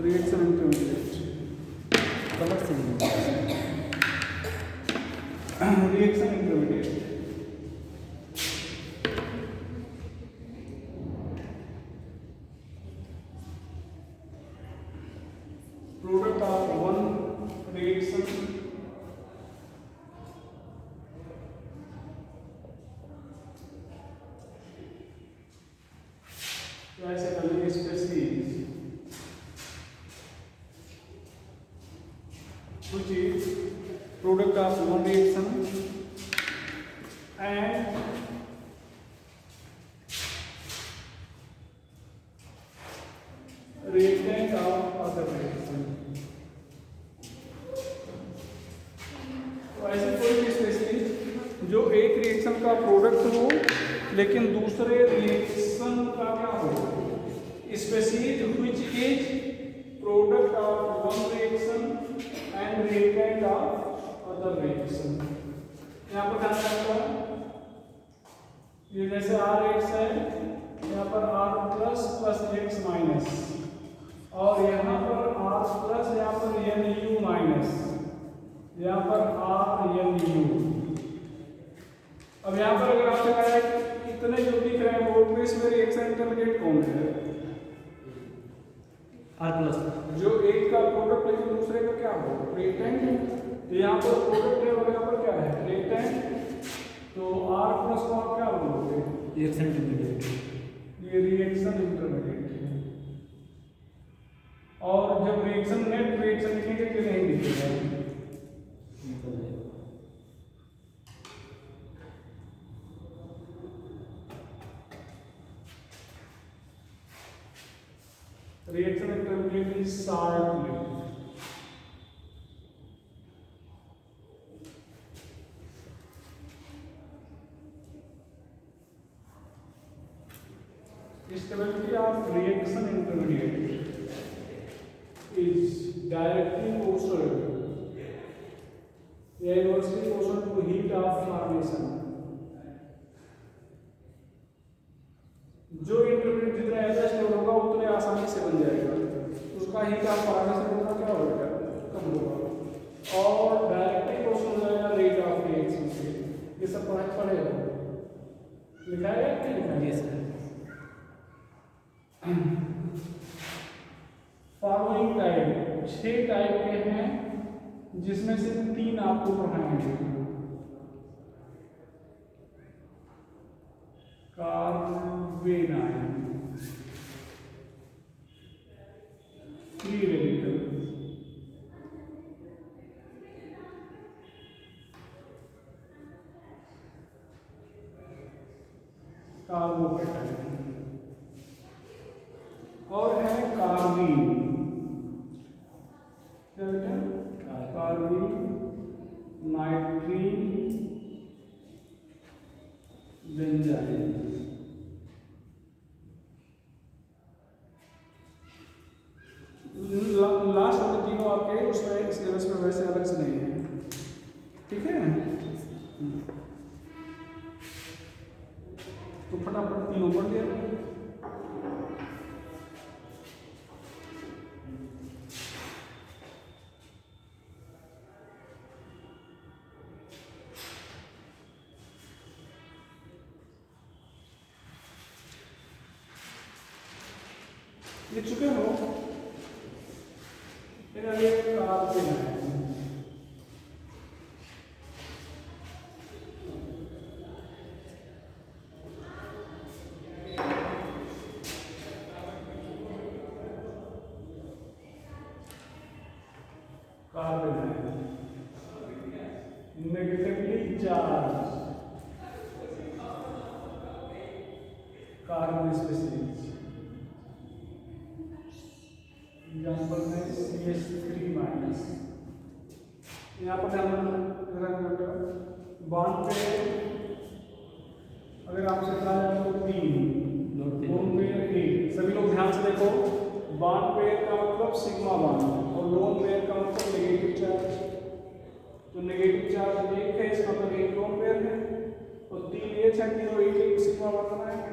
Reaction intermediate reaction intermediate product of one reaction ऐसे कर लीजिए species which is product of one reaction and reactant of other reaction. तो ऐसे कोई भी स्पेसीज जो एक रिएक्शन का प्रोडक्ट हो लेकिन दूसरे रिएक्शन का क्या हो, species which is product of one reaction and reactant of other reaction. यहाँ पर ध्यान रखना, ये जैसे RH है, यहाँ पर R plus plus X minus, और यहाँ पर R प्लस, यहाँ पर NU माइनस, यहाँ पर RNU। अब यहाँ पर अगर आपसे कहा है कि इतने जो दिख रहे हैं वो इसमें रिएक्शन इंटरमीडिएट कौन है? R प्लस, जो एक का प्रोडक्ट लेकिन दूसरे का क्या हो, रिएक्टेंट। यहाँ पर प्रोडक्ट है और यहाँ पर क्या है, रिएक्टेंट। तो R प्लस को आप क्या बोलोगे? Reaction intermediate. ये रिएक्शन इंटरमीडिएट है। और जब रिएक्शन नेट रिएक्शन लिखेंगे तो नहीं लिखेगा, reaction intermediate is short lived. Stability of reaction intermediate is directly proportional, inversely proportional to heat of formation. जो इंटरमीडिएट जितना एडजस्ट होगा उतने आसानी से बन जाएगा, उसका हीट ऑफ फॉर्मेशन होगा क्या होगा, कम होगा, और डायरेक्टली क्वेश्चन हो जाएगा रेट ऑफ रिएक्शन से। ये सब पढ़े हो, लिखा है कि लिखा है? Yes sir. Following type 6 type के हैं, जिसमें से 3 आपको पढ़ाएंगे। कार्बेनाइन, फ्री रेडिकल, कार्बोकेटाइन, और है कार्बीन। क्या बेटा? Carbene, नाइट्रीन, benzene. लास्ट वाले तीनों आपके उसमें सिलेबस में वैसे अलग से नहीं है, ठीक है? तो फटाफट तीनों पढ़ लिया। लिख चुके हो? Negatively charge carbon species. Example में CH3 माइनस। यहाँ पर बॉन्ड पे अगर आपसे कहा जाए तो 3 लोन पेयर 1। सभी लोग ध्यान से देखो, बॉन्ड पेयर का मतलब सिग्मा बॉन्ड और लोन पेयर का मतलब नेगेटिव चार्ज। तो नेगेटिव चार्ज 1 है, इसका मतलब 1 लोन पेयर है और 3 ये है, तीनों 1 सिग्मा बॉन्ड बनाएंगे।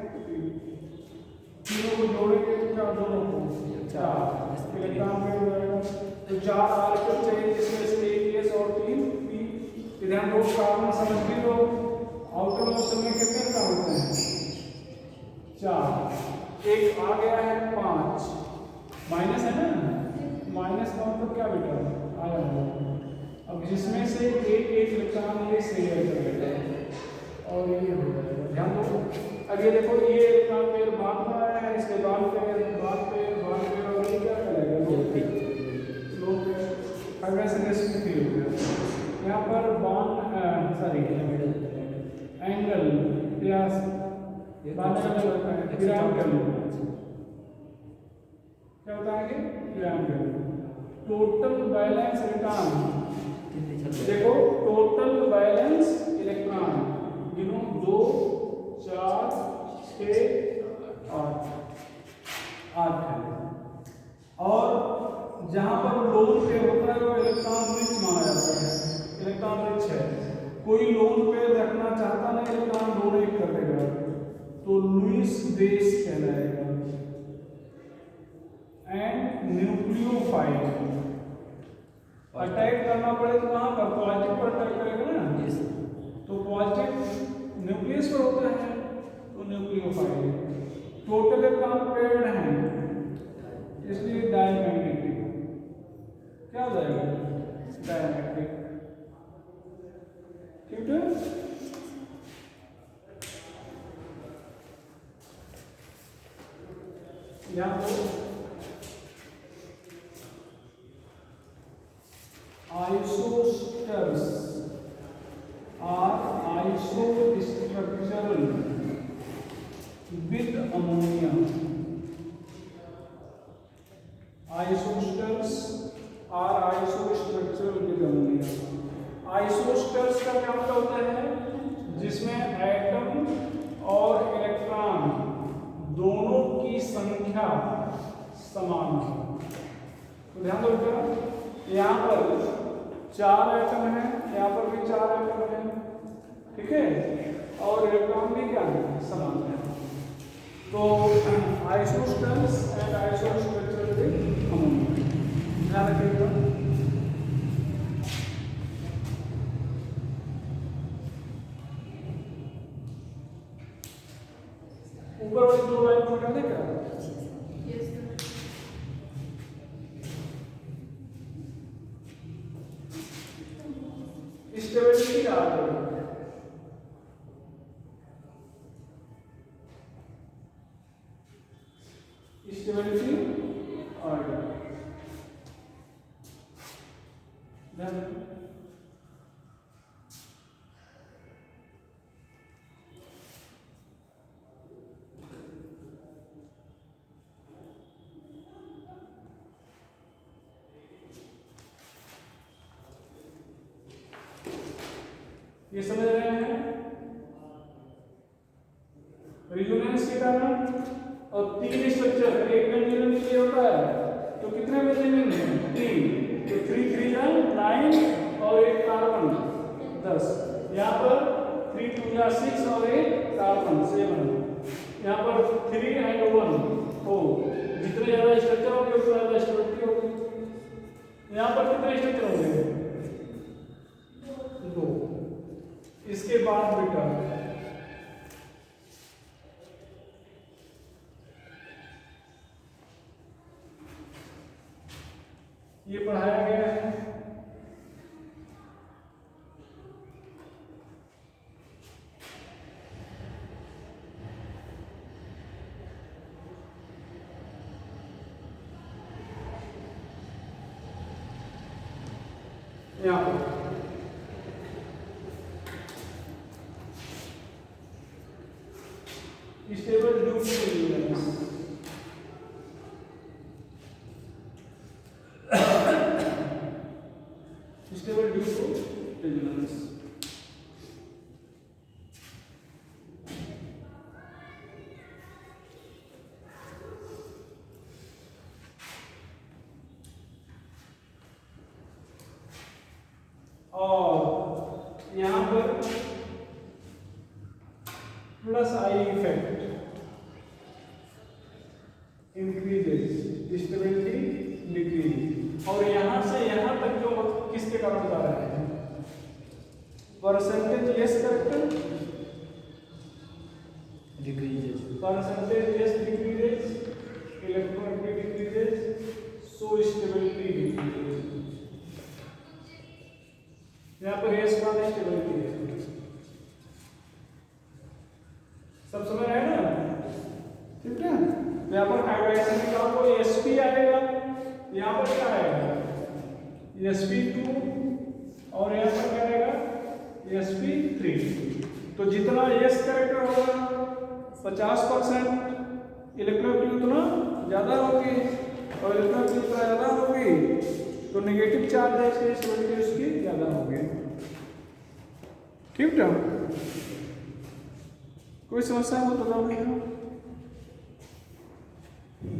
तीनों को जोड़ेंगे तो क्या, दोनों को 4 इलेक्ट्रॉन पेयर हो जाएगा। तो 4 आर्बिटल चाहिए जिसमें से 1 S और 3 P। ध्यान दो, कार्बन समझ भी लो, आउटर मोशन में कितने का होते हैं 4, एक आ गया है 5 माइनस है ना, माइनस का मतलब क्या बेटा आया है। अब जिसमें से एक इलेक्ट्रॉन ये शेयर करेगा और ये हो जाएगा। ध्यान दो, अब ये देखो ये इलेक्ट्रॉन पेयर बांध रहा है, इसके बांध पेयर और ये क्या करेगा लोन पेयर। अब वैसे रेसिपी हो गया यहाँ पर बॉन्ड सॉरी एंगल या क्या होता है कि टोटल बैलेंस इलेक्ट्रॉन। देखो टोटल बैलेंस इलेक्ट्रॉन गिनो 2 4 6 8 है। और जहां पर लोन पेयर होता है वो इलेक्ट्रॉन रिच माना जाता है, इलेक्ट्रॉन रिच है। कोई लोन पेयर रखना चाहता नहीं, इलेक्ट्रॉन डोनेट कर देगा तो लुईस बेस कहलाएगा। एंड न्यूक्लियोफाइल अटैक करना पड़े तो वहां पर पॉजिटिव पर अटैक करेगा ना, तो पॉजिटिव न्यूक्लियस पर होता है तो न्यूक्लियोफाइल। टोटल इलेक्ट्रॉन पेयर्ड हैं इसलिए डायमैग्नेटिक। क्या हो जाएगा डायमैग्नेटिक, ठीक है। यहाँ पर isosters are isostructural with ammonia. Isosters are isostructural with ammonia. Isosters का क्या मतलब होता है, जिसमें एटम और इलेक्ट्रॉन दोनों की संख्या समान है। तो ध्यान दो बेटा, यहाँ पर 4 एटम है, यहाँ पर भी 4 एटम है, ठीक है, और इलेक्ट्रॉन भी क्या है समान है। तो आइसोस्टर्स एंड आइसोस्ट्रक्चरल विद अमोनिया ध्यान रखिएगा। ऊपर वाली 2 लाइन को हटा देगा। स्टेबिलिटी आ गई, स्टेबिलिटी आ गई। ये समझ रहे हैं रिजोनेंस के कारण। और 3 स्ट्रक्चर एक बेंजीन के लिए होता है तो कितने बेंजीन हैं 3, तो 3 3 9 और एक कार्बन 10। यहाँ पर 3 2 6 और एक कार्बन 7। यहाँ पर 3 and 1 4। जितने ज्यादा स्ट्रक्चर होंगे उतना ज्यादा स्टेबिलिटी होगी। यहाँ पर कितने स्ट्रक्चर होंगे 2। इसके बाद बेटा ये पढ़ाया गया है यहाँ पर। Stable due to resonance. Stable due to resonance. और यहां पर plus I effect increases, stability decrease. और यहां से यहां तक जो किसके कारण जा रहा है, percentage less character decreases, percentage less decreases, electronegative decreases, so stability decreases. यहाँ पर एस का स्टेबिलिटी है, सब समझ रहे हैं ना, ठीक है। यहाँ पर हाइड्राइजेशन निकाल को एसपी आएगा, यहाँ पर क्या आएगा sp2, और यहाँ पर क्या आएगा sp3। तो जितना एस कैरेक्टर होगा 50% इलेक्ट्रोनेगेटिव उतना ज्यादा होगी, और इलेक्ट्रोनेगेटिव उतना ज्यादा होगी तो नेगेटिव चार्ज है इसलिए स्टेबिलिटी उसकी ज्यादा होगी, ठीक है। कोई समस्या हो तो बताओ।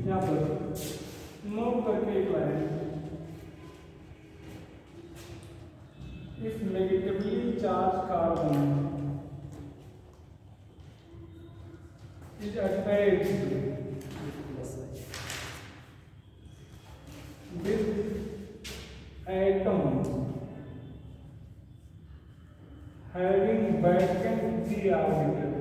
यहाँ पर नोट करके एक line, if negatively charge carbon is attached with atom having vacant d orbital,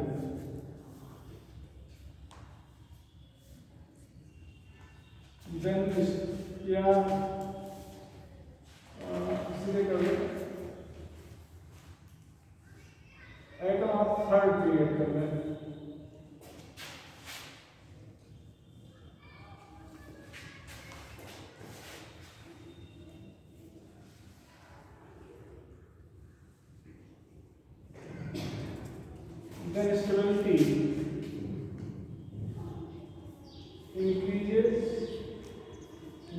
then या सीधे कर लो, एटम ऑफ थर्ड क्रिएट कर लें। Then stability increases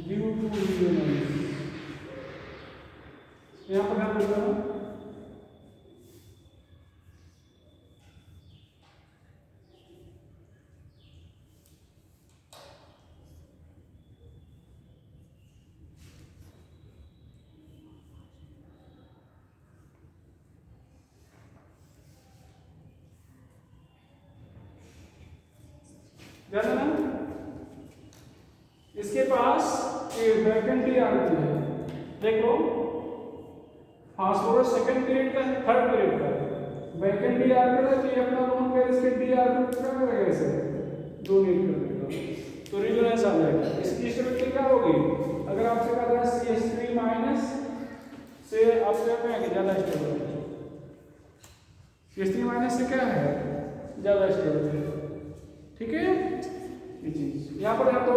due to resonance। यहाँ पर क्या बोलता हूँ, जाना ना, इसके पास एक वैकेंट डी ऑर्बिटल है, देख लो फास्फोरस सेकंड पीरियड का है, थर्ड पीरियड का वैकेंट डी ऑर्बिटल है, तो ये अपना लोन कर इसके डी ऑर्बिटल क्या करेगा, ऐसे डोनेट कर देगा तो रेजोनेंस आ जाएगा। इसकी स्टेबिलिटी क्या होगी, अगर आपसे कहा जाए CH3 माइनस से आप क्या कहेंगे ज्यादा स्टेबल है, CH3 माइनस से क्या है ज्यादा स्टेबल है, ठीक है। ये चीज यहाँ पर है तो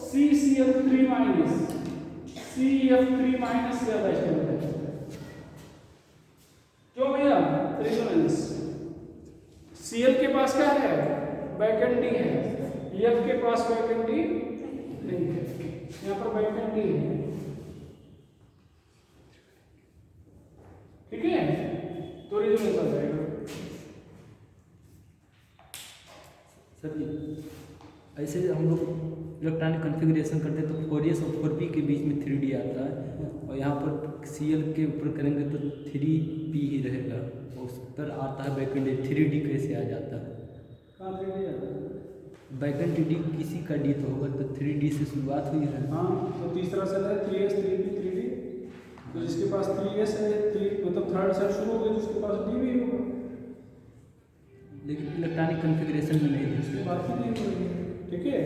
CCl3 माइनस, CF3 माइनस ज्यादा स्टेबल है, क्यों भैया, रेजोनेंस। Cl के पास क्या है, वैकेंट डी है, F के पास वैकेंट डी नहीं है, यहाँ पर वैकेंट डी है, ठीक है, तो रेजोनेंस आ जाएगा। सर जी ऐसे हम लोग इलेक्ट्रॉनिक कॉन्फ़िगरेशन करते हैं तो 4s और 4p के बीच में 3d आता है, और यहाँ पर Cl के ऊपर करेंगे तो 3p ही रहेगा, और उस पर आता है वैकेंट डी, 3d कैसे आ जाता है, कहाँ 3D आता है, वैकेंट डी किसी का डी तो होगा, तो 3d से शुरुआत हुई है। हाँ तो तीसरा सेल है 3s 3p 3d, तो जिसके पास 3s है 3 मतलब थर्ड सेल शुरू हो गया तो उसके पास d भी होगा, लेकिन इलेक्ट्रॉनिक कॉन्फ़िगरेशन में नहीं उसकी है, बात ही नहीं हो रही है, ठीक है।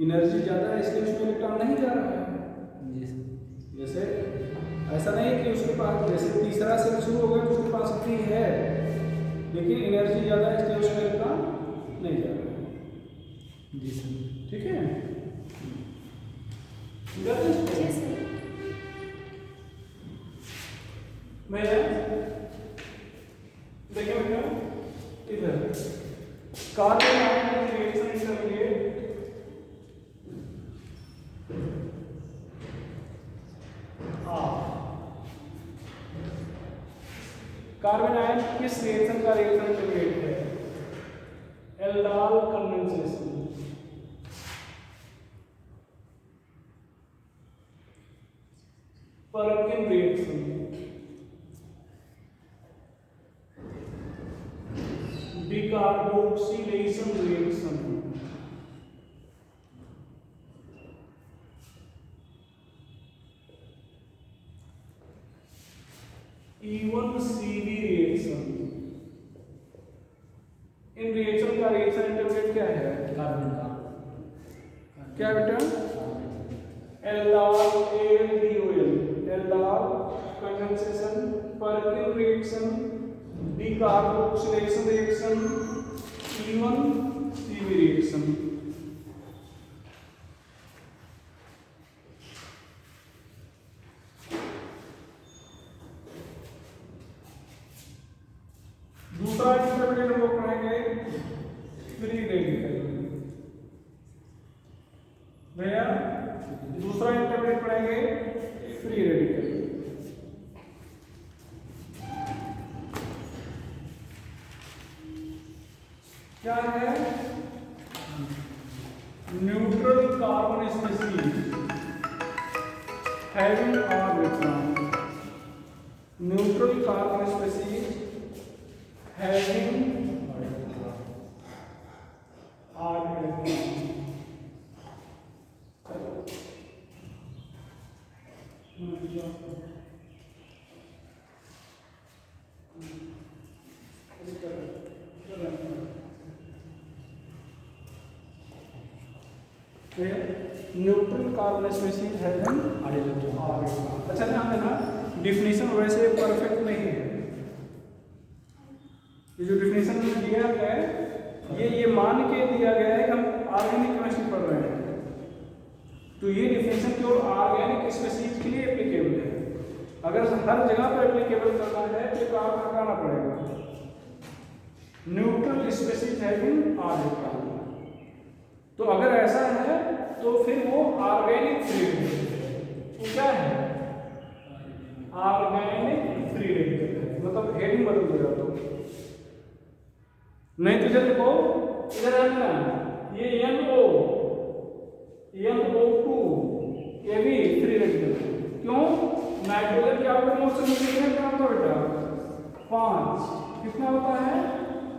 एनर्जी ज़्यादा है इसलिए उसमें इलेक्ट्रॉन नहीं जा रहा है, जी सर। जैसे ऐसा नहीं कि उसके पास जैसे तीसरा सेल शुरू हो गया तो उसके पास फ्री है, लेकिन एनर्जी ज़्यादा है इसलिए उसमें इलेक्ट्रॉन नहीं जा रहा है, जी सर। ठीक है। भैया देखिए बेटा इधर carbanion reaction intermediate carbanion किस रिएक्शन का रिएक्शन इंटरमीडिएट है? Aldol condensation. Perkin reaction, decarboxylation reaction, E1 CV reaction. इन रिएक्शन का रिएक्शन इंटरमीडिएट क्या है? कार्बन का क्या बेटा? Aldol AlDOL, aldol condensation, Perkin reaction, decarboxylation reaction, E1 CV reaction. दूसरा इंटरमीडिएट हम लोग पढ़ेंगे फ्री रेडिकल। भैया दूसरा इंटरमीडिएट पढ़ेंगे फ्री रेडिकल। क्या है? Neutral carbon species having R electron. Neutral carbon species having R electron। Neutral carbon species having R electron। अच्छा ध्यान देना, डिफिनीशन वैसे परफेक्ट नहीं है। ये जो डिफिनेशन में दिया है ये मान के दिया गया है कि हम ऑर्गेनिक केमिस्ट्री पढ़ रहे हैं, तो ये डिफिनेशन केवल ऑर्गेनिक स्पीशीज के लिए एप्लीकेबल है। अगर हर जगह पर एप्लीकेबल करना है तो काम हटाना पड़ेगा। न्यूट्रल स्पीशीज हैविंग ऑर्गेनिक, तो अगर ऐसा है तो फिर वो ऑर्गेनिक फ्री रेडिकल। तो क्या है? ऑर्गेनिक फ्री रेडिकल, मतलब हेडिंग बदल देगा तो नहीं तो इधर देखो, इधर है ना ये NO2 ये भी फ्री रेडिकल। क्यों? नाइट्रोजन के आउटर मोस्ट से कितना क्या होता है बेटा? 5। कितना होता है?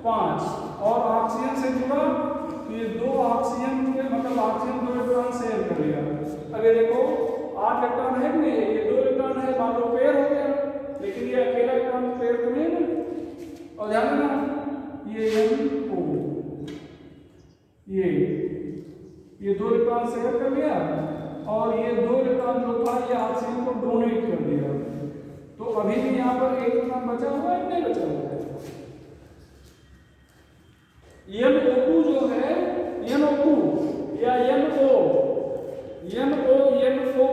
5। और ऑक्सीजन से जुड़ा तो ये 2 ऑक्सीजन के मतलब ऑक्सीजन 2 इलेक्ट्रॉन शेयर कर लिया। अब ये देखो 8 इलेक्ट्रॉन है कि नहीं? ये 2 इलेक्ट्रॉन है, मान लो पेयर हो गया, लेकिन ये अकेला इलेक्ट्रॉन पेयर तो नहीं ना। और ध्यान देना ये NO ये 2 इलेक्ट्रॉन शेयर कर लिया और ये 2 इलेक्ट्रॉन जो था ये ऑक्सीजन को डोनेट कर दिया। तो अभी भी यहाँ पर 1 इलेक्ट्रॉन बचा हुआ है, नहीं बचा हुआ है। NO2 जो है NO2 या NO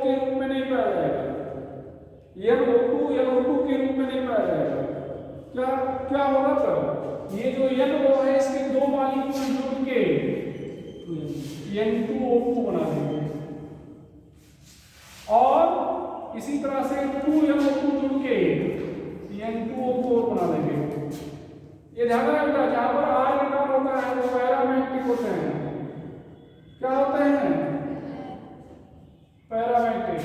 के रूप में नहीं पाया जाएगा। NO2 के रूप में नहीं पाया जाएगा। क्या होगा तब? ये जो NO है इसके 2 मॉलिक्यूल जुड़ के N2O2 बना देंगे और इसी तरह से 2NO2 जुड़ के N2O4 बना देंगे। ये ध्यान रखना, जहां पर R इलेक्ट्रॉन होता है वो पैरामेट्रिक होते हैं। क्या होते हैं? पैरामेट्रिक।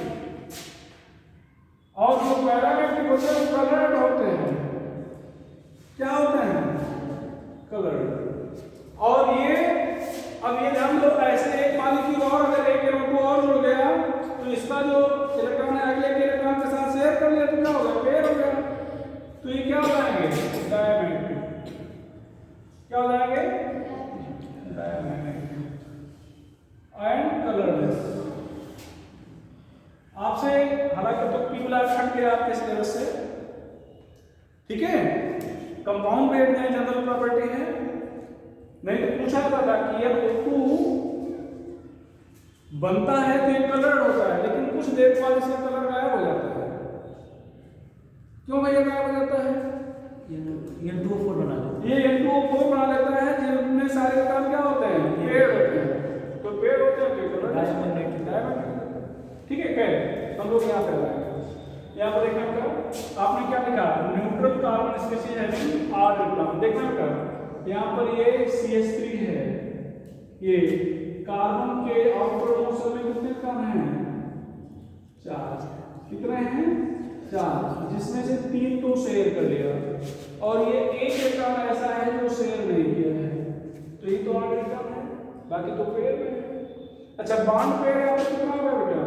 और जो पैरामेट्रिक होते हैं वो कलर्ड होते हैं। क्या होते हैं? कलर्ड। और ये अब ये ध्यान दो, ऐसे एक मॉलिक्यूल और अगर एक NO2 और जुड़ गया तो इसका जो इलेक्ट्रॉन है अगले के इलेक्ट्रॉन के साथ शेयर कर लिया तो क्या होगा? पेयर हो गया। तो ये क्या हो जाएंगे? डायमैग्नेटिक। क्या हो जाएंगे? Diamagnetic and colourless. आपसे हालांकि तो पी वाला हट गया आपके सिलेबस से, ठीक है? कंपाउंड वेट में जनरल प्रॉपर्टी है, नहीं तो पूछा था कि ये NO2 बनता है तो ये कलर्ड होता है, लेकिन कुछ देर बाद इसका कलर गायब हो जाता है। क्यों भैया गायब हो जाता है? N2O4 बना लेता है। ये N2O4 बना लेता है जिनमें सारे ठीक है। खैर हम लोग यहाँ पे आएंगे। यहाँ पर देखना बेटा आपने क्या लिखा, neutral carbon species having R electron. देखना बेटा यहाँ पर ये CH3 है, ये कार्बन के आउटर मोशन में कितने इलेक्ट्रॉन हैं, 4। कितने हैं, 4, जिसमें से 3 तो शेयर कर लिया और ये एक इलेक्ट्रॉन ऐसा है जो शेयर नहीं किया है, तो ये तो 8 इलेक्ट्रॉन है, बाकी तो पेयर में है। अच्छा बॉन्ड पेयर यहाँ पर कितना होगा बेटा,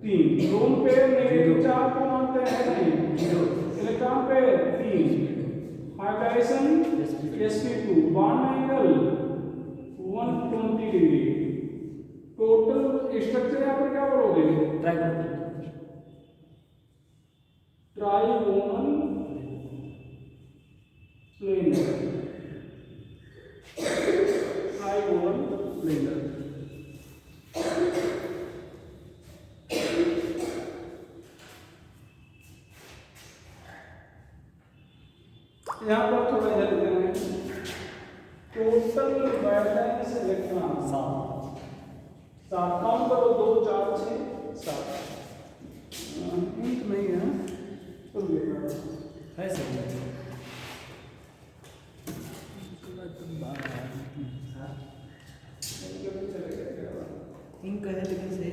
3। लोन पेयर नेगेटिव चार्ज को मानते हैं नहीं, 0। Electron pair 3। Hybridization sp2। Bond angle 120 degree. Total structure यहाँ पर क्या बोलोगे, ट्राइगोनल प्लेनर। Trigonal planar. यहाँ पर थोड़ा इधर लिखते हैं, टोटल वैलेंस इलेक्ट्रॉन 7। काउंट करो, 2 4 6 7। इंक नहीं है तो है सर। इंक है लेकिन सही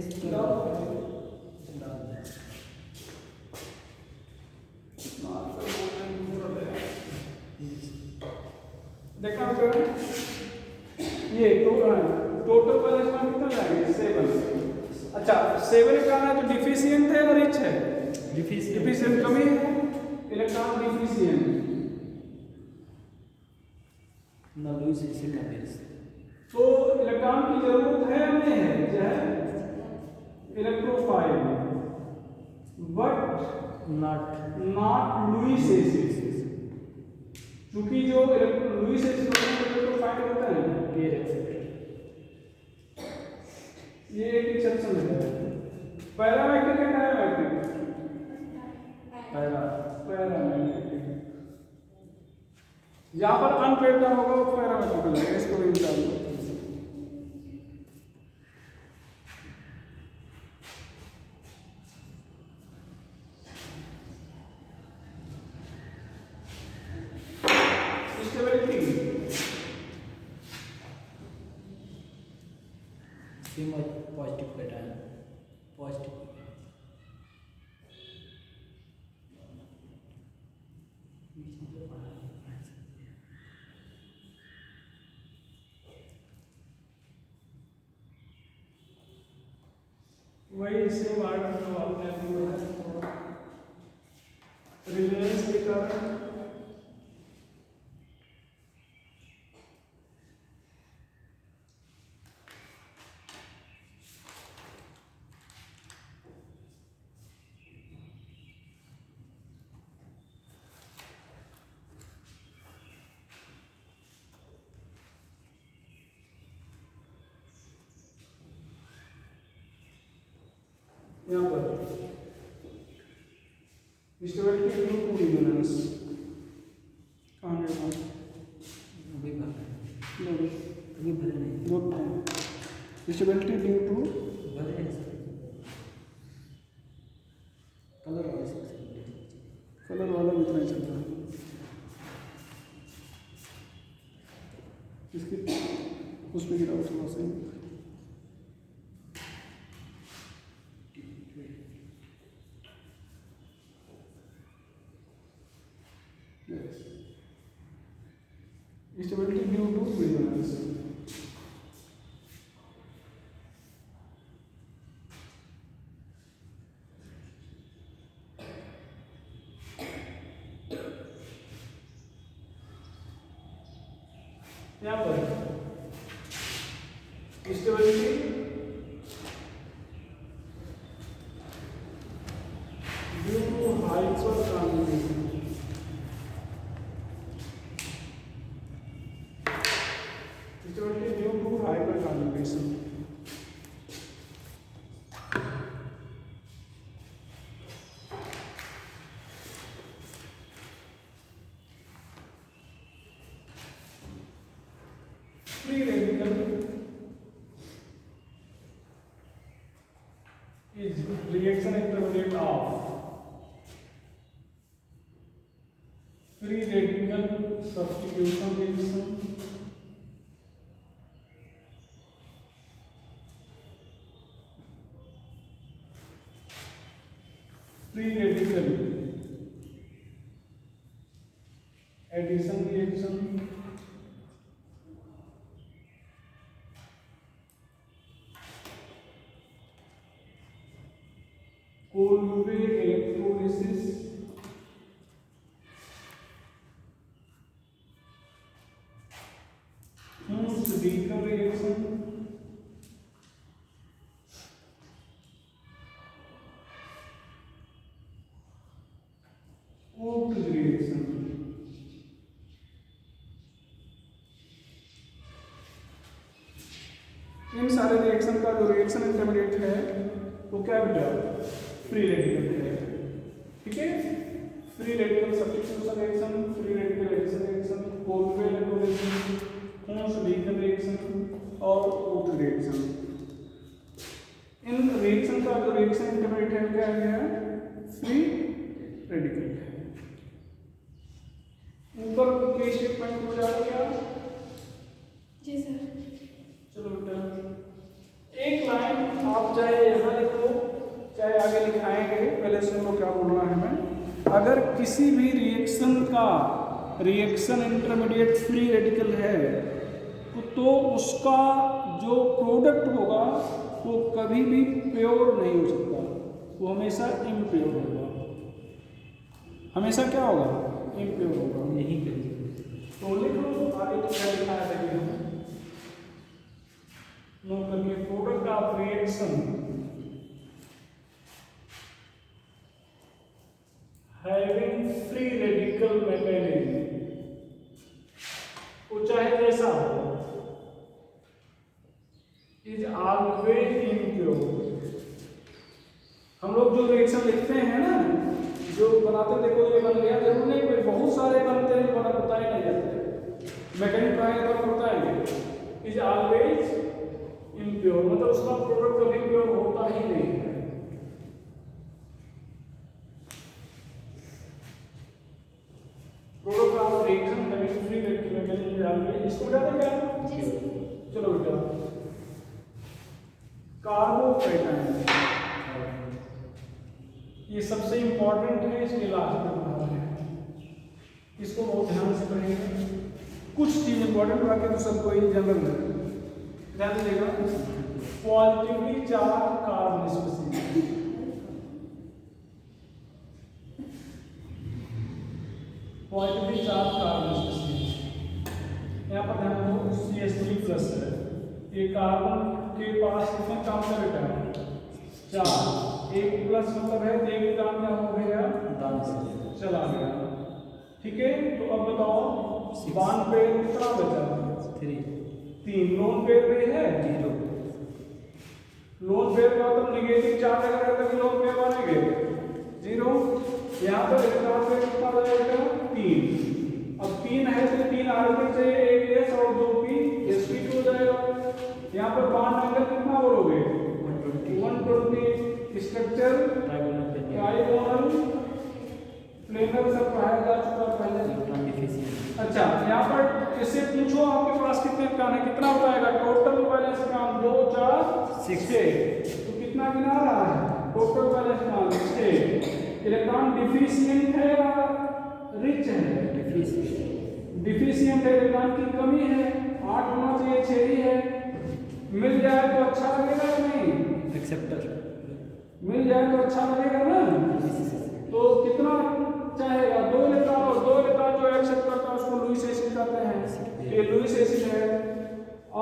देखना ये टोटल बैलेंस में कितना जाएंगे, 7। अच्छा 7 इलेक्ट्रॉन है तो डिफिशिएंट है और रिच है, डिफिशिएंट कमी है, इलेक्ट्रॉन डिफिशिएंट ना लूज इसे ना बेस। तो इलेक्ट्रॉन की जरूरत है या नहीं है, जो है electrophile but not Lewis acid. क्योंकि जो लुईस एसिड इलेक्ट्रोफाइल होता है ये एक एक्सेप्शन है। पैरामैग्नेटिक है डायमैग्नेटिक, पैरामैग्नेटिक। यहाँ पर अनपेयर्ड होगा वो पैरामैग्नेटिक है, इसको भी निकाल दो। पॉजिटिव कैटायन, पॉजिटिव वही सेम आर्ट जो आपने अभी बताया, रिलायंस के कारण यहाँ पर स्टेबिलिटी ड्यू टू रिजोनेंस कहाँ है वहाँ अभी भर नहीं अभी भरे नहीं नोट है स्टेबिलिटी ड्यू टू भरे हैं सर। कलर वाले से कलर वाला भी इतना ही चल रहा है इसकी उसमें गिराओ थोड़ा सा stability due to resonance. यहाँ पर stability due to hyperconjugation. Stability due to hyperconjugation. Free radical substitution reaction, free radical addition reaction, Colway electrolysis, Hunsdiecker reaction, Oakes reaction. इन सारे रिएक्शन का जो रिएक्शन इंटरमीडिएट है वो क्या बेटा, फ्री रेडिकल है। ठीक है, free radical substitution reaction, free radical addition reaction, Kolbe electrolysis, Hunsdiecker reaction और ओक्स रिएक्शन। इन रिएक्शन का जो रिएक्शन इंटरमीडिएट है क्या है, फ्री रेडिकल है। ऊपर के स्टेटमेंट हो जाएगा क्या? जी सर। चलो बेटा, एक लाइन आप चाहे यहाँ लिखो चाहे आगे लिखाएंगे, पहले सुन लो क्या बोलना है हमें। अगर किसी भी रिएक्शन का रिएक्शन इंटरमीडिएट फ्री रेडिकल है तो उसका जो प्रोडक्ट होगा वो कभी भी प्योर नहीं हो सकता, वो हमेशा इम्प्योर होगा। हमेशा क्या होगा, इम्प्योर होगा। यही करिए तो लिख लो आगे क्या लिखा है देखिए हम नोट करके, product of reaction having free radical mechanism, वो चाहे जैसा हो, इज ऑलवेज इम्प्योर। हम लोग जो रिएक्शन लिखते हैं ना, जो बनाते देखो ये बन गया, जरूर नहीं कोई बहुत सारे बनते हैं, बना बताए नहीं जाते, मैकेनिक बनाएंगे तो बताएंगे। इज ऑलवेज इम्प्योर मतलब उसका प्रोडक्ट कभी प्योर होता ही नहीं है। Product of reaction having free radical mechanism always, इसको बताते क्या? जी सर। चलो बेटा, कार्बोकैटायन ये सबसे इंपॉर्टेंट है, इसके लास्ट में पढ़ा है, इसको बहुत ध्यान से पढ़ेंगे। कुछ चीज इंपॉर्टेंट, बाकी तो सब कोई जनरल है, ध्यान दीजिएगा। Positively charge carbon specific, positively charge carbon specific, यहाँ पर ध्यान दो CH3+ है, ये कार्बन के पास कितने काम का बेटा है, 4, एक प्लस मतलब है तो एक काम क्या हो गया, चला गया। ठीक है, तो अब बताओ बान पे कितना बचा, 3 लोन पेयर में है 0। लोन पेयर का मतलब नेगेटिव चार्ज अगर है तो लोन पेयर बनेंगे 0। यहाँ पर इलेक्ट्रॉन पेयर कितना बचेगा, 3। अब 3 है तो 3 आर्बिट चाहिए, एक s और 2 p, sp2 हो जाएगा। यहाँ पर बॉन्ड एंगल कितना बोलोगे, 120। स्ट्रक्चर ट्राइगोनल प्लेनर सब पढ़ाया जा चुका पहले। अच्छा, यहाँ पर इससे पूछो आपके पास कितने इलेक्ट्रॉन है, कितना बताएगा, टोटल बैलेंस काम 2 4 6, तो कितना गिना रहा है, टोटल बैलेंस काम 6। इलेक्ट्रॉन डिफिशिएंट है या रिच है, डिफिशिएंट है, इलेक्ट्रॉन की कमी है, 8 होना चाहिए 6 ही है। मिल जाए तो अच्छा लगेगा या नहीं, एक्सेप्टर मिल जाए तो अच्छा लगेगा ना। तो कितना चाहेगा, 2 इलेक्ट्रॉन, और 2 इलेक्ट्रॉन जो एक्सेप्ट करता है उसको लुईस एसिड कहते हैं, ये लुईस एसिड है।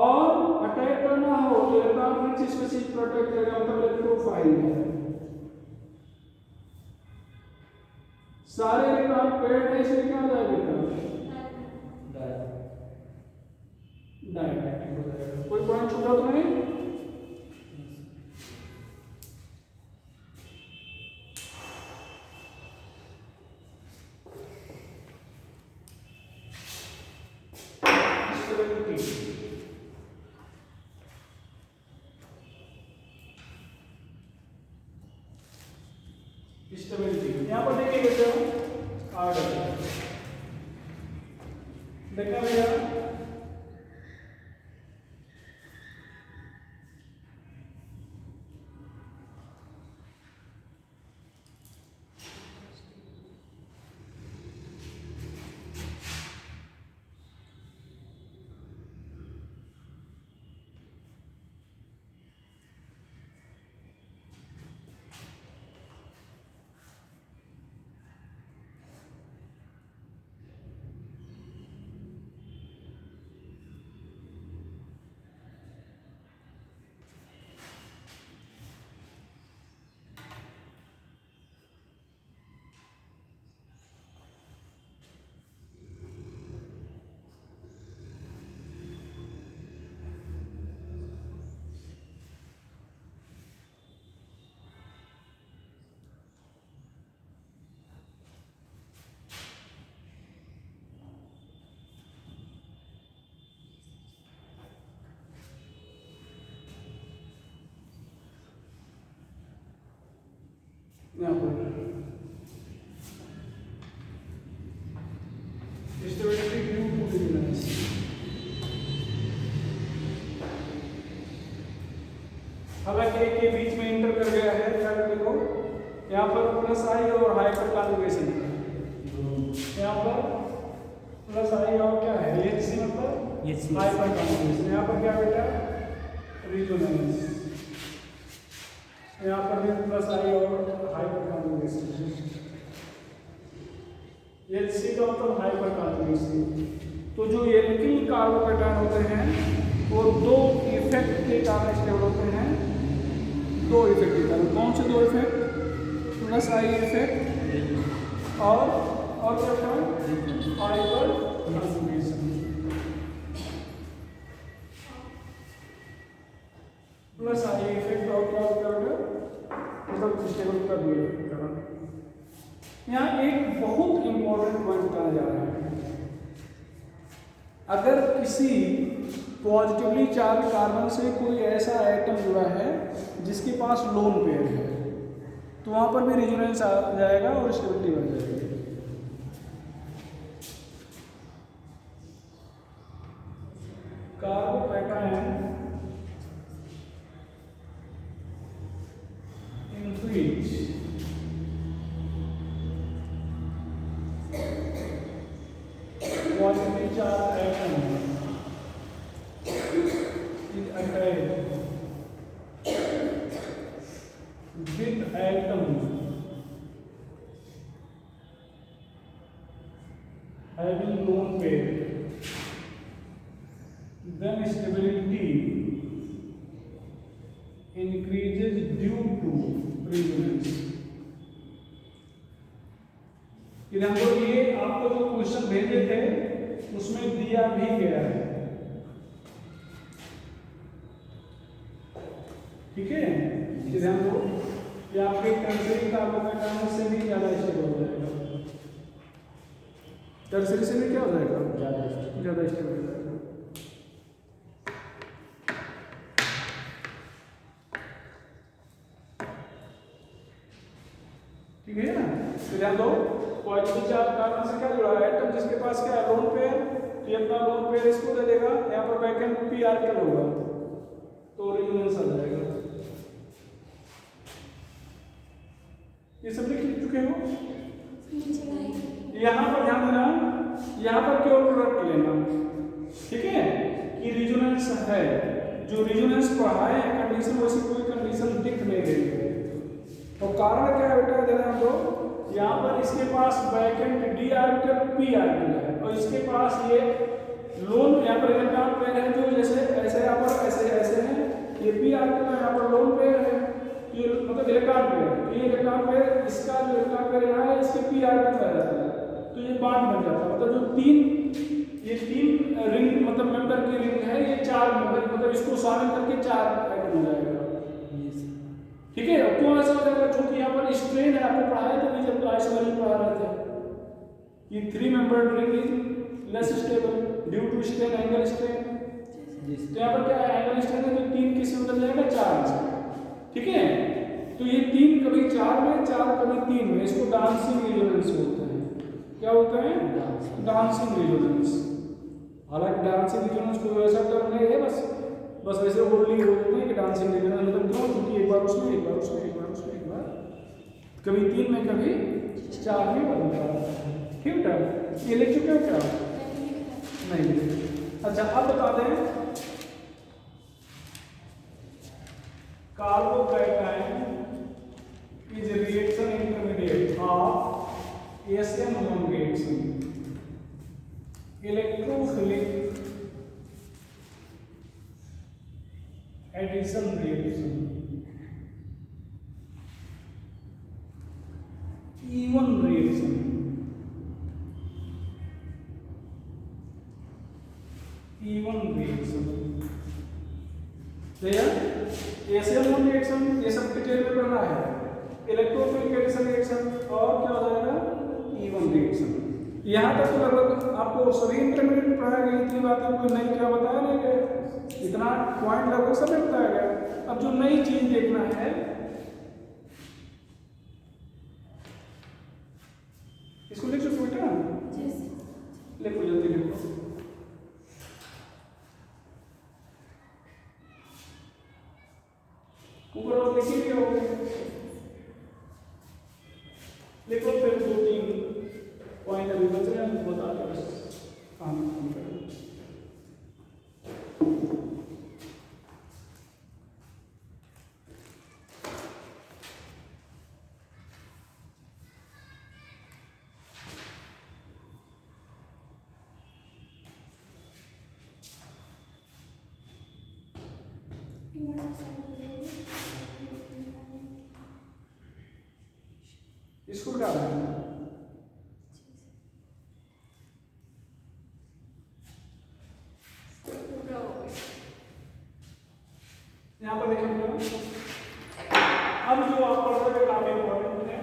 और अटैक करना हो तो इलेक्ट्रॉन रिच स्पेसिफिक प्रोटेक्ट करेगा, मतलब इलेक्ट्रोफाइल है। सारे इलेक्ट्रॉन पेयर्ड है, इसलिए क्या हो जाएगा, डायइलेक्ट्रिक हो जाएगा। कोई पॉइंट छूटा तो नहीं? स्टेबिलिटी यहाँ पर देखिए बेटा, देखा भैया? यहाँ पर स्टेबिलिटी ड्यू टू रिजोनेंस। हालांकि एक के बीच में इंटर कर गया है, क्या देखो यहाँ पर प्लस आई और हाइपर कॉन्जुगेशन है, यहाँ पर प्लस आई और क्या है एच सी मतलब हाइपर कॉन्जुगेशन। यहाँ पर क्या बेटा रिजोनेंस, यहाँ पर भी प्लस आई और हाइपर कॉन्जुगेशन। एच सी का मतलब हाइपर कॉन्जुगेशन। तो जो एल्किल कार्बोकेटायन होते हैं वो दो इफेक्ट के कारण स्टेबल होते हैं, दो इफेक्ट के कारण। कौन से दो इफेक्ट? प्लस आई इफेक्ट और क्या था hyper conjugation. Plus I effect और क्या होता है मतलब स्टेबल का दो इफेक्ट के कारण। यहाँ एक बहुत इंपॉर्टेंट पॉइंट बताया जा रहा है, अगर किसी पॉजिटिवली चार्ज कार्बन से कोई ऐसा एटम जुड़ा है जिसके पास लोन पेयर है तो वहां पर भी रेजोनेंस आ जाएगा और स्टेबिलिटी बढ़ जाएगी। Carbocation in which positively charged atom is attached with atom having lone pair, then stability increases due to resonance। इधर तो ये आपको जो क्वेश्चन भेजे थे उसमें दिया भी गया है, ठीक है। इधर तो ये आपके टर्सरी कार्बोकेटायन से भी ज्यादा स्टेबल हो जाएगा, टर्सरी से भी क्या हो जाएगा ज्यादा स्टेबल हो जाएगा। ठीक है ना। ध्यान दो पॉजिटिव चार्ज कार्बन से क्या जुड़ा है एटम जिसके पास क्या है लोन पेयर, तो ये अपना लोन पेयर इसको दे देगा, यहाँ पर वैकेंट पी आर्टिकल होगा तो रेजोनेंस आ जाएगा। ये सब लिख चुके हो? यहाँ पर ध्यान देना, यहाँ पर केवल प्रोडक्ट लेना, ठीक है कि रेजोनेंस है। जो रेजोनेंस पढ़ा है कंडीशन वैसी कोई कंडीशन दिख नहीं रही है। तो कारण क्या है बेटा देना हमको, यहाँ पर इसके पास vacant d orbital p orbital है और इसके पास ये लोन यहाँ पर इलेक्ट्रॉन पेयर है जो जैसे ऐसे यहाँ पर ऐसे ऐसे है, ये पी आर्बिटल यहाँ पर लोन पेयर है, ये मतलब इलेक्ट्रॉन पेयर, ये इलेक्ट्रॉन पेयर इसका जो इलेक्ट्रॉन पेयर यहाँ है इसके पी आर्बिटल आ जाता है तो ये बॉन्ड बन जाता है। मतलब जो तीन रिंग मतलब मेंबर की रिंग है ये चार मेंबर मतलब इसको शामिल करके चार आइटम हो जाएगा, ठीक है। क्यों ऐसा हो जाएगा? क्योंकि यहाँ पर स्ट्रेन है, आपको पढ़ाया था नहीं जब आइसोमेरिक पढ़ा रहे थे ये 3 membered ring is less stable due to strain angle strain. तो यहाँ पर क्या है एंगल स्ट्रेन है तो 3 किस में बदल जाएगा 4 में, ठीक है। तो ये 3 कभी 4 में 4 कभी 3 में, इसको डांसिंग रेजोनेंस बोलते हैं। क्या बोलते हैं? Dancing resonance. हालांकि डांसिंग रिजोनेंस कोई वैसा टर्म नहीं है, बस ऐसे होल्डिंग हो जाते हैं कि डांसिंग रिजोनेंस, मतलब क्यों, क्योंकि एक बार उसमें एक बार उसमें एक बार उसमें एक बार, कभी 3 में कभी 4 में बनता है। ठीक है, ये लिख चुके हो क्या? नहीं लिखे। अच्छा, अब बता दें carbocation is reaction intermediate of SN1 reaction, electrophilic addition reaction, E1 reaction, E1 reaction. SN1 reaction ये सब डिटेल में पढ़ना है, इलेक्ट्रोफिलिक एडिशन रिएक्शन और क्या हो जाएगा, E1 रिएक्शन। यहाँ तक तो लगभग आपको सभी इंटरमीडिएट में पढ़ाया गया, इतनी बातें कोई नई क्या बताया नहीं गया, इतना पॉइंट लगभग सब में बताया गया। अब जो नई चीज देखना है, इसको लिख चुके बेटा, लिखो जल्दी लिखो। ऊपर और लिखी भी होगी, लिखो फिर 2-3 पॉइंट अभी बच रहे हैं, बता दो बस काम करें। इसको क्या करना है, यहाँ पर देखिए, अब जो आप पढ़ रहे हैं काफी इंपॉर्टेंट है।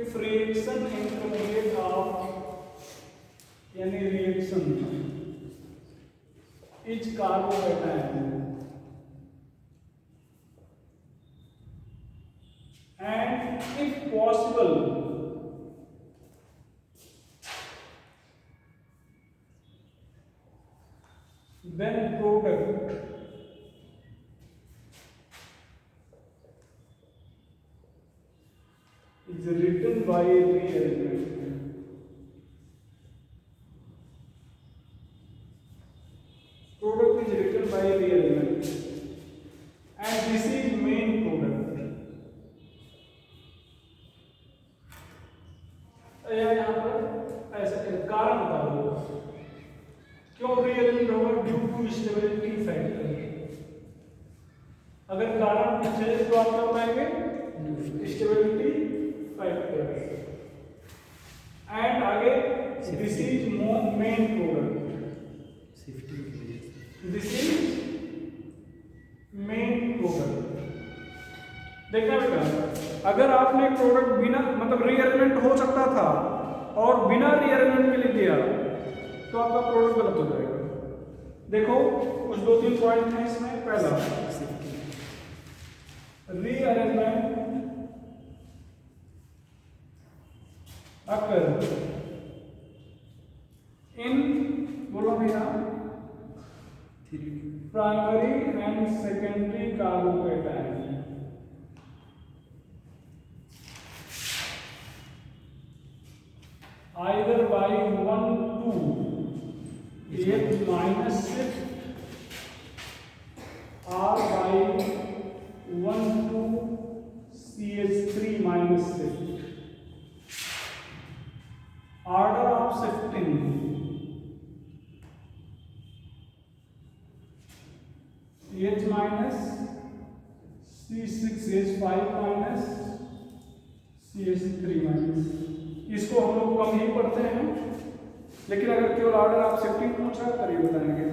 इफ रिएक्शन इंटरमीडिएट ऑफ यानी reaction is carbocation and if possible then product is written by a rearrangement. Product is written by a rearrangement and this is main product. यहाँ पर ऐसा कारण बता दो क्यों रीअरेंज होगा, ड्यू टू स्टेबिलिटी फैक्टर। अगर कारण पूछे तो आप क्या बताएंगे, स्टेबिलिटी फैक्टर। एंड आगे this is main product, this is main product. देखना बेटा, अगर आपने प्रोडक्ट बिना मतलब रीअरेंजमेंट हो सकता था और बिना रीअरेंजमेंट के लिख दिया तो आपका प्रोडक्ट गलत हो जाएगा। देखो कुछ 2-3 पॉइंट हैं इसमें। पहला, रीअरेंजमेंट अकर इन, बोलो भैया, primary and secondary carbocation either by 1,2 H minus shift or by 1,2 CH3 minus shift. Order of shifting H minus C6 H5 minus CH3 minus। इसको हम लोग कम ही पढ़ते हैं, लेकिन अगर केवल ऑर्डर आप शिफ्टिंग पूछा तो ये बताएंगे।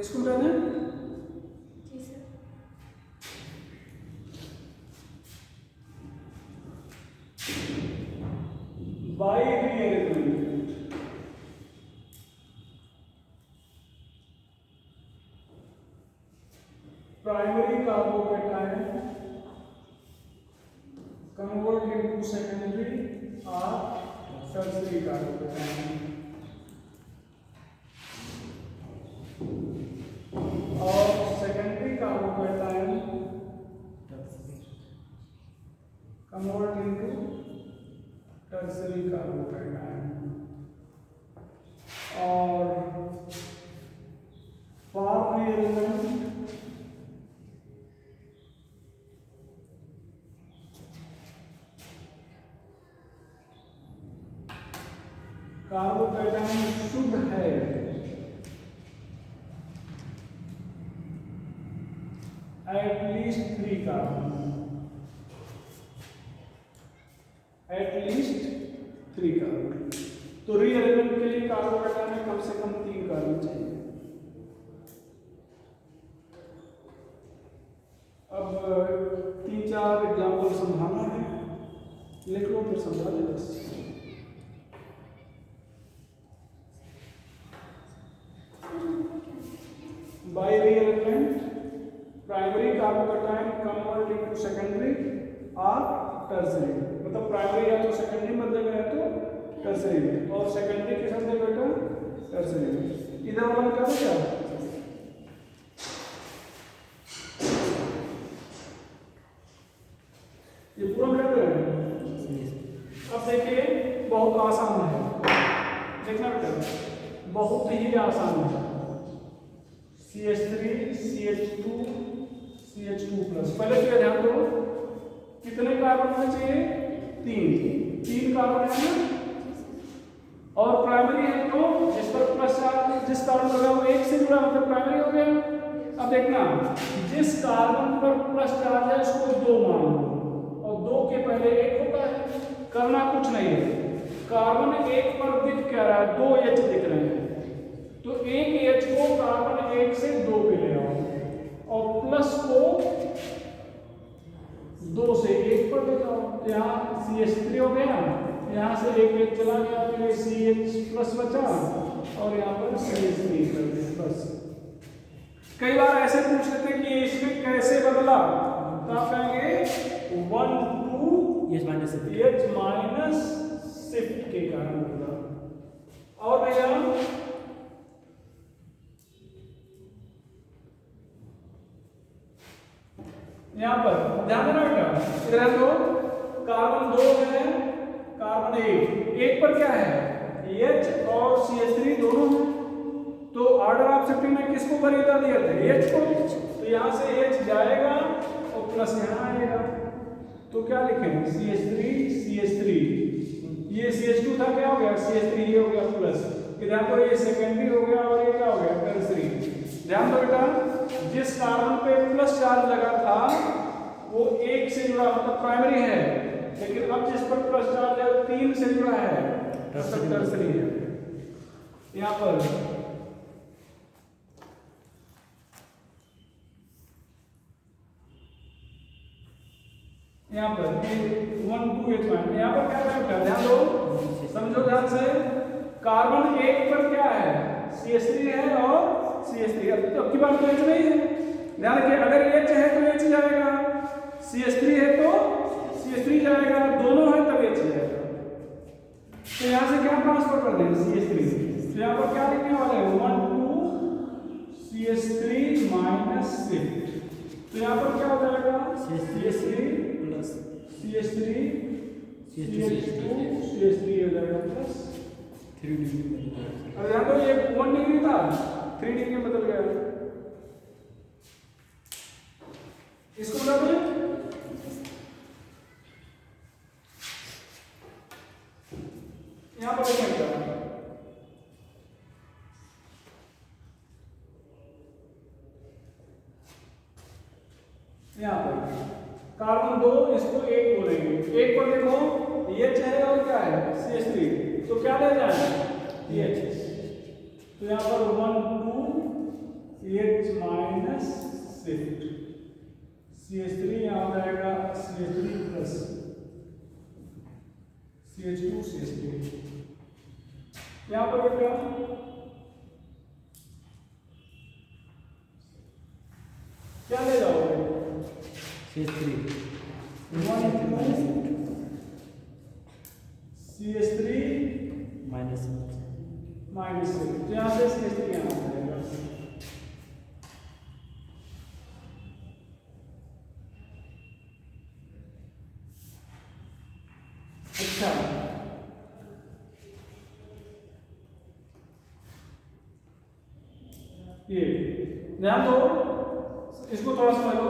इसको बताना by rearrangement, primary carbocation convert convert into secondary or tertiary carbocation. और secondary carbocation convert into tertiary carbocation. और for rearrangement कार्बोकेटाइन शुद्ध है एटलीस्ट 3 कार्बन, एटलीस्ट 3 कार्बन। तो रीअरेंजमेंट के लिए कार्बोकेटाइन में कम से कम 3 कार्बन चाहिए। अब 3-4 एग्जाम्पल समझाना है, लिख लो फिर समझा दे बस। By rearrangement, primary carbocation convert into secondary or tertiary। मतलब प्राइमरी या तो सेकेंडरी बदलेगा या तो टर्सरी में, और सेकेंडरी किस में बेटा टर्सरी में। इधर वाला क्या हो गया, ये पूरा मिला है। अब देखिए बहुत आसान है, देखना बेटा बहुत ही आसान है। CH3 CH2 CH2 प्लस, पहले तो ध्यान दो कितने कार्बन होने चाहिए, 3 कार्बन है ना, और प्राइमरी है तो जिस पर प्लस चार्ज जिस कार्बन लगा वो 1 से जुड़ा मतलब प्राइमरी हो गया। अब देखना जिस कार्बन पर प्लस चार्ज है उसको 2 मान लो, और 2 के पहले 1 होता है। करना कुछ नहीं है, कार्बन 1 पर दिख क्या रहा है, 2 H दिख रहे हैं, तो 1 H को कार्बन 1 से 2 पे ले आओ और प्लस को 2 से 1 पर ले जाओ। तो यहाँ CH3 हो गया, यहाँ से 1 H चला गया, तो ये CH प्लस बचा और यहाँ पर CH3 कर दिया बस। कई बार ऐसे पूछ लेते हैं कि इसमें कैसे बदला, तो आप कहेंगे 1 to H माइनस शिफ्ट के कारण बदला। और भैया यहाँ पर ध्यान देना बेटा, इधर तो कार्बन 2 है, कार्बन 1 पर क्या है H और CH3 दोनों हैं, तो ऑर्डर ऑफ शिफ्टिंग में किसको खरीदा दिया था, H को, तो यहाँ से H जाएगा और प्लस यहाँ आएगा, तो क्या लिखें CH3 ये CH2 था, क्या हो गया CH3, ये हो गया प्लस, इधर पर ये सेकेंडरी हो गया और ये क्या हो गया टर्सरी। ध्यान दो बेटा जिस कार्बन पे प्लस चार्ज लगा था वो 1 से जुड़ा मतलब प्राइमरी है, लेकिन अब जिस पर प्लस चार्ज है वो 3 से जुड़ा है, टर्सरी है। यहाँ पर यहाँ पर 1 2 H माइनस, यहाँ पर क्या है ध्यान दो, समझो ध्यान से, कार्बन 1 पर क्या है CH3 है और CH3, अब की बात तो H नहीं है, ध्यान रखिए अगर H है तो H जाएगा, CH3 है तो CH3 जाएगा, दोनों है तब H जाएगा। तो यहाँ से क्या ट्रांसफर कर देंगे CH3, तो यहाँ पर क्या लिखने वाले हैं 1 2 CH3 माइनस शिफ्ट, तो यहाँ पर क्या हो जाएगा CH3 plus CH3 CH2 CH3 हो जाएगा प्लस 3 डिग्री। अब यहाँ तो ये 1 डिग्री था 3 डिग्री में बदल गया, इसको बता दें यहाँ पर देखिए यहाँ पर कार्बन 2 इसको 1 बोलेंगे, 1 पर देखो H है और क्या है CH3, तो क्या ले जाए H, तो यहाँ पर 1 2 H माइनस शिफ्ट CH3, यहाँ हो जाएगा CH3 प्लस CH2 CH3, यहाँ पर बेटा क्या ले जाओगे CH3 1 2 -6, तो यहाँ से CH3 यहाँ आ जाएगा। अच्छा, ये ध्यान दो, इसको थोड़ा समझ लो।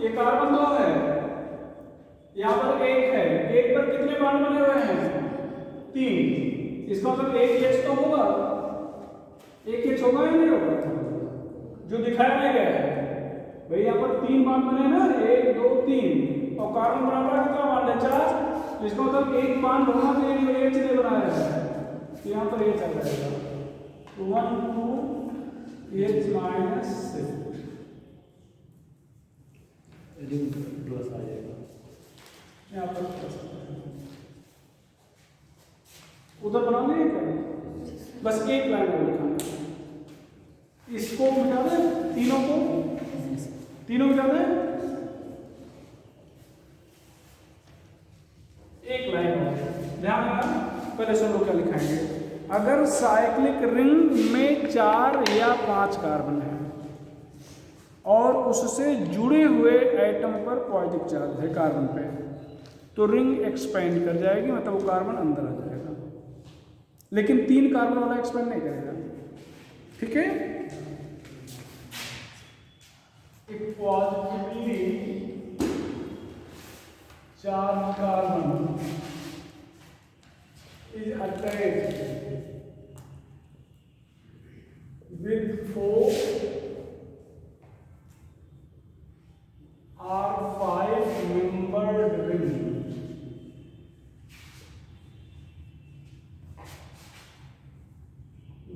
ये कार्बन 2 है, यहाँ पर 1 है, 1 पर कितने बॉन्ड बने हुए हैं? 3। इसका मतलब 1 H तो होगा, 1 H होगा या नहीं होगा? जो दिखाया नहीं गया है भाई, यहाँ पर 3 बॉन्ड बने ना, 1 2 3, और कार्बन बनाता कितना बॉन्ड है? 4। तो इसका मतलब 1 बॉन्ड होना चाहिए जो H ने बनाया है, तो यहाँ पर H आ जाएगा। 1 2 H -6 रिंग प्लस आ जाएगा यहाँ पर प्लस। उधर बना लिए क्या? बस एक लाइन और लिखा, इसको मिटा दे, तीनों मिटा दे, एक लाइन और। ध्यान देना, पहले सुनो क्या लिखाएंगे। अगर साइक्लिक रिंग में 4 या 5 कार्बन है और उससे जुड़े हुए एटम पर पॉजिटिव चार्ज है कार्बन पे, तो रिंग एक्सपेंड कर जाएगी, मतलब वो कार्बन अंदर आ जाएगा। लेकिन 3 कार्बन वाला एक्सपेंड नहीं करेगा, ठीक है? एक positively charge carbon is attached with 4 or 5 membered ring.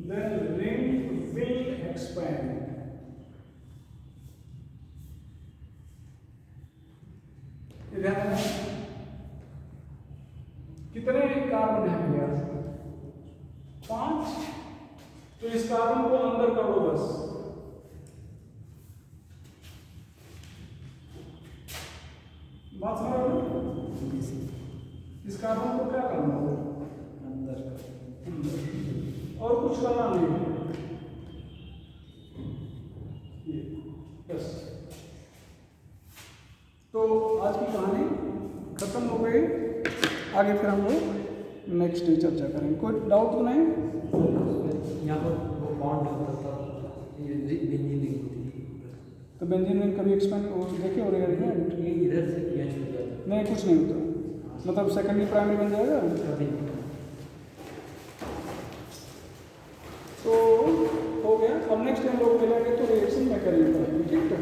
Then ring will expand. इधर कितने कार्बन है भैया? 5। तो इस कार्बन को अंदर कर दो बस। बात समझ रहे हो? इस कार्बन को क्या करना है? अंदर और कुछ करना नहीं है, ये बस। तो आज की कहानी खत्म हो गई, आगे फिर हम लोग नेक्स्ट डे चर्चा करेंगे। कोई डाउट तो नहीं? यहाँ पर वो बॉन्ड होता था, ये बेंजीन रिंग होती थी, तो बेंजीन रिंग कभी एक्सपेंड देखे और ये इधर से मैच हो जाता नहीं, कुछ नहीं होता, मतलब सेकेंडरी प्राइमरी बन जाएगा। कभी तो हो गया। अब नेक्स्ट टाइम लोग मिलेंगे तो रिएक्शन मैं करेंगे, ठीक है?